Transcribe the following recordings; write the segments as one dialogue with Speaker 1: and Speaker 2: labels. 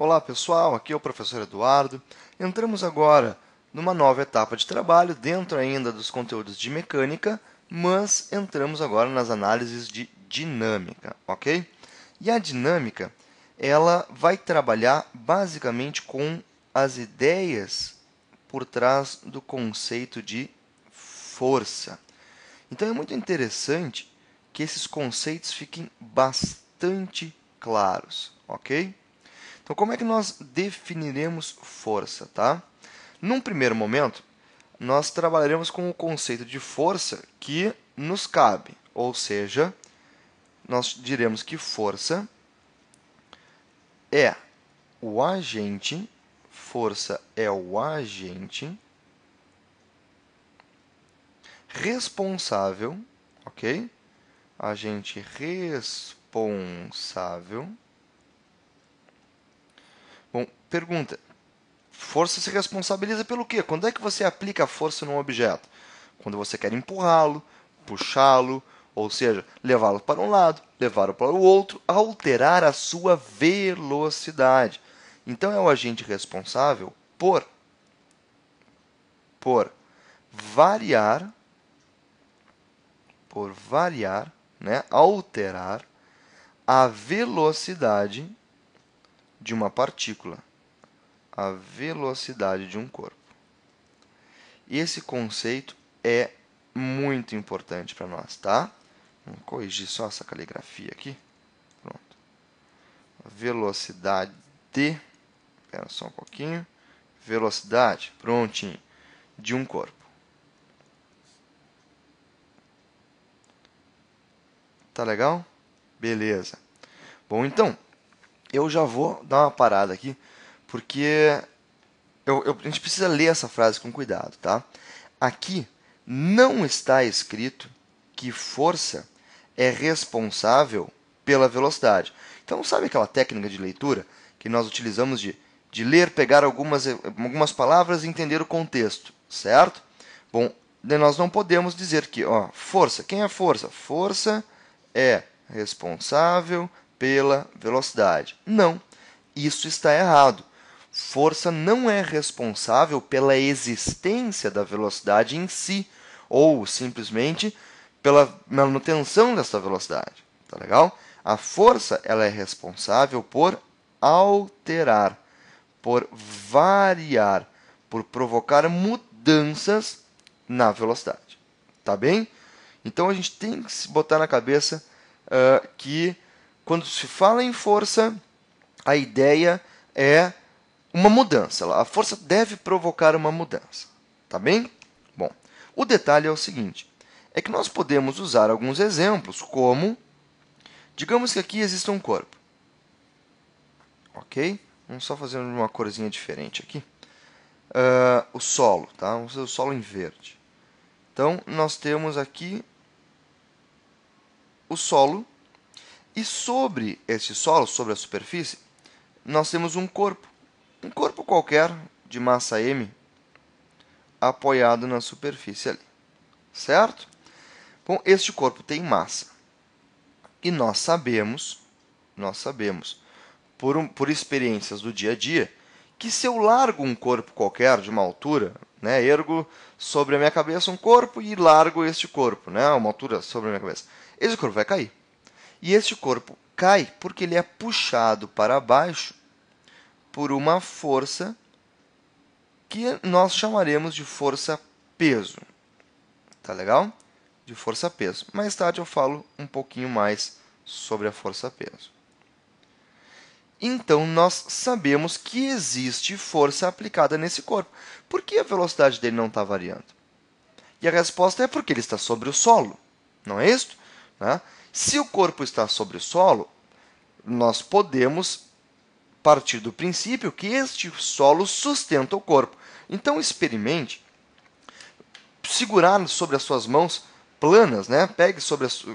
Speaker 1: Olá pessoal, aqui é o professor Eduardo. Entramos agora numa nova etapa de trabalho, dentro ainda dos conteúdos de mecânica, mas entramos agora nas análises de dinâmica, ok? E a dinâmica, ela vai trabalhar basicamente com as ideias por trás do conceito de força. Então é muito interessante que esses conceitos fiquem bastante claros, ok? Então, como é que nós definiremos força, tá? Num primeiro momento, nós trabalharemos com o conceito de força que nos cabe, ou seja, nós diremos que força é o agente responsável, ok? Agente responsável. Bom, pergunta. Força se responsabiliza pelo quê? Quando é que você aplica a força num objeto? Quando você quer empurrá-lo, puxá-lo, ou seja, levá-lo para um lado, levá-lo para o outro, alterar a sua velocidade. Então, é o agente responsável por variar, né, alterar a velocidade de uma partícula, a velocidade de um corpo. E esse conceito é muito importante para nós, tá? Vamos corrigir só essa caligrafia aqui. Pronto. Velocidade. Espera só um pouquinho. Velocidade, prontinho, de um corpo. Tá legal? Beleza. Bom, então, eu já vou dar uma parada aqui, porque a gente precisa ler essa frase com cuidado, tá? Aqui não está escrito que força é responsável pela velocidade. Então, sabe aquela técnica de leitura que nós utilizamos de ler, pegar algumas palavras e entender o contexto, certo? Bom, nós não podemos dizer que, força, quem é força? Força é responsável pela velocidade. Não, isso está errado. Força não é responsável pela existência da velocidade em si, ou simplesmente pela manutenção dessa velocidade. Tá legal? A força ela é responsável por alterar, por variar, por provocar mudanças na velocidade. Tá bem? Então a gente tem que se botar na cabeça que quando se fala em força, a ideia é uma mudança. A força deve provocar uma mudança. Tá bem? Bom, o detalhe é o seguinte, é que nós podemos usar alguns exemplos, como, digamos que aqui exista um corpo. Ok? Vamos só fazer uma corzinha diferente aqui. O solo, tá? Vamos fazer o solo em verde. Então, nós temos aqui o solo, e sobre esse solo, sobre a superfície, nós temos um corpo qualquer de massa m apoiado na superfície ali, certo? Bom, este corpo tem massa, e nós sabemos por experiências do dia a dia, que se eu largo um corpo qualquer de uma altura, né, ergo sobre a minha cabeça um corpo e largo este corpo, né, uma altura sobre a minha cabeça, esse corpo vai cair. E este corpo cai porque ele é puxado para baixo por uma força que nós chamaremos de força-peso. Tá legal? De força-peso. Mais tarde eu falo um pouquinho mais sobre a força-peso. Então, nós sabemos que existe força aplicada nesse corpo. Por que a velocidade dele não está variando? E a resposta é porque ele está sobre o solo. Não é isso? Né? Se o corpo está sobre o solo, nós podemos partir do princípio que este solo sustenta o corpo. Então, experimente segurar sobre as suas mãos planas, né?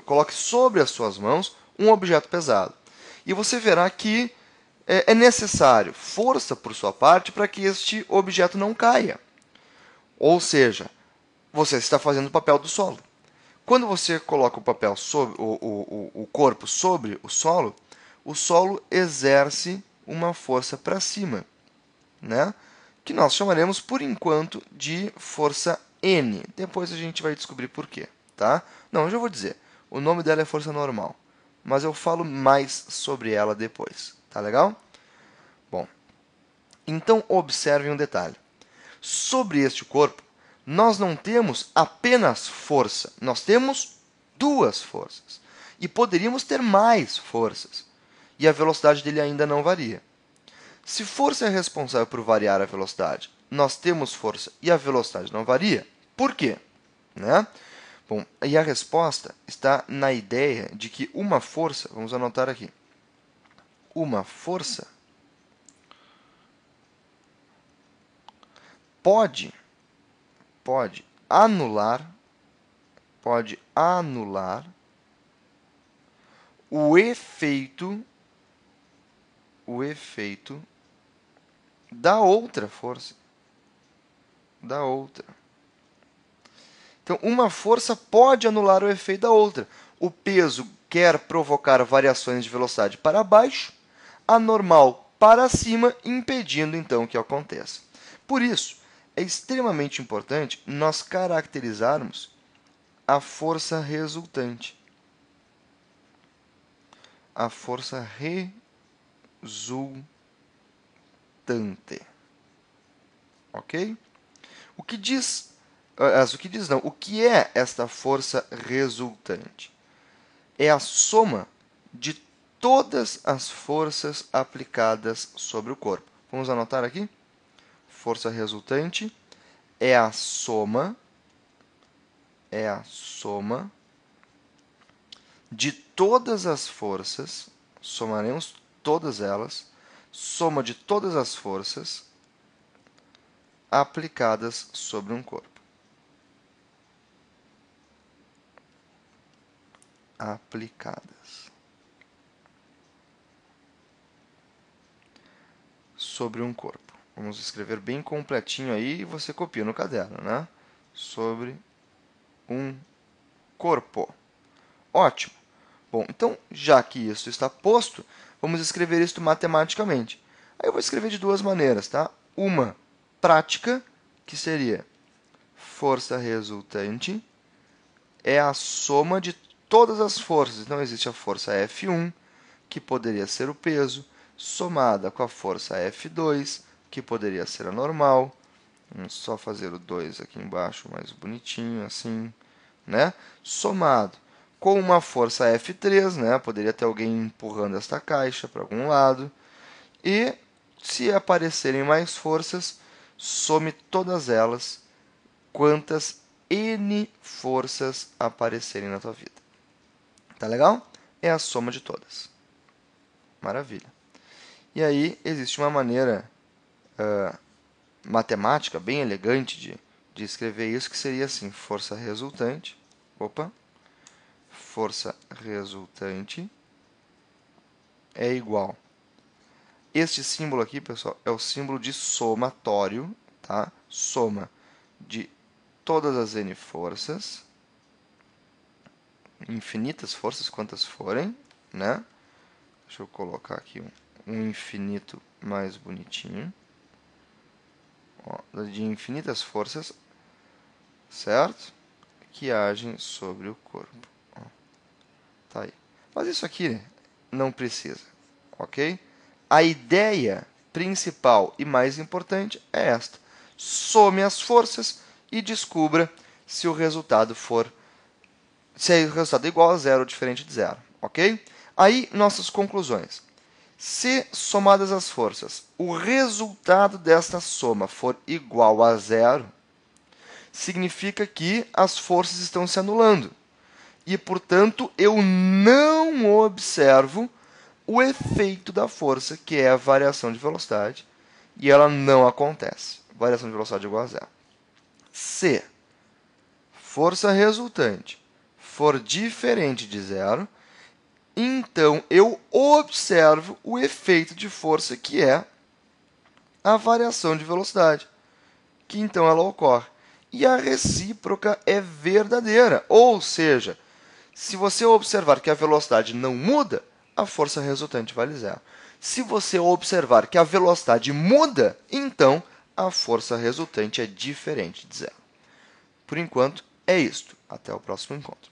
Speaker 1: Coloque sobre as suas mãos um objeto pesado. E você verá que é necessário força por sua parte para que este objeto não caia. Ou seja, você está fazendo o papel do solo. Quando você coloca o corpo sobre o solo exerce uma força para cima, né? Que nós chamaremos, por enquanto, de força N. Depois a gente vai descobrir por quê, tá? Não, eu já vou dizer. O nome dela é força normal, mas eu falo mais sobre ela depois, tá legal? Bom, então observem um detalhe. Sobre este corpo, nós não temos apenas força, nós temos duas forças. E poderíamos ter mais forças. E a velocidade dele ainda não varia. Se força é responsável por variar a velocidade, nós temos força e a velocidade não varia, por quê? Né? Bom, e a resposta está na ideia de que uma força, vamos anotar aqui, uma força pode anular o efeito da outra força. Então, uma força pode anular o efeito da outra. O peso quer provocar variações de velocidade para baixo, a normal para cima, impedindo então que aconteça. Por isso, é extremamente importante nós caracterizarmos a força resultante. A força resultante. Ok? O que é esta força resultante? É a soma de todas as forças aplicadas sobre o corpo. Vamos anotar aqui? Força resultante é a soma de todas as forças, somaremos todas elas, soma de todas as forças aplicadas sobre um corpo. Aplicadas sobre um corpo. Vamos escrever bem completinho aí e você copia no caderno, né? Sobre um corpo. Ótimo. Bom, então, já que isso está posto, vamos escrever isto matematicamente. Aí eu vou escrever de duas maneiras, tá? Uma prática, que seria força resultante, é a soma de todas as forças. Então, existe a força F1, que poderia ser o peso, somada com a força F2, que poderia ser a normal. Vamos só fazer o 2 aqui embaixo, mais bonitinho, assim, né? Somado com uma força F3, né? Poderia ter alguém empurrando esta caixa para algum lado. E, se aparecerem mais forças, some todas elas, quantas N forças aparecerem na tua vida. Tá legal? É a soma de todas. Maravilha. E aí, existe uma maneira matemática bem elegante de escrever isso, que seria assim, força resultante é igual. Este símbolo aqui, pessoal, é o símbolo de somatório, tá? Soma de todas as N forças, infinitas forças, quantas forem, né? Deixa eu colocar aqui um infinito mais bonitinho. Ó, de infinitas forças, certo? Que agem sobre o corpo. Ó, tá aí. Mas isso aqui não precisa, ok? A ideia principal e mais importante é esta. Some as forças e descubra se o resultado é igual a zero ou diferente de zero, ok? Aí, nossas conclusões. Se, somadas as forças, o resultado desta soma for igual a zero, significa que as forças estão se anulando. E, portanto, eu não observo o efeito da força, que é a variação de velocidade, e ela não acontece. Variação de velocidade igual a zero. Se força resultante for diferente de zero, então eu observo o efeito de força, que é a variação de velocidade, que então ela ocorre. E a recíproca é verdadeira, ou seja, se você observar que a velocidade não muda, a força resultante vale zero. Se você observar que a velocidade muda, então a força resultante é diferente de zero. Por enquanto, é isto. Até o próximo encontro.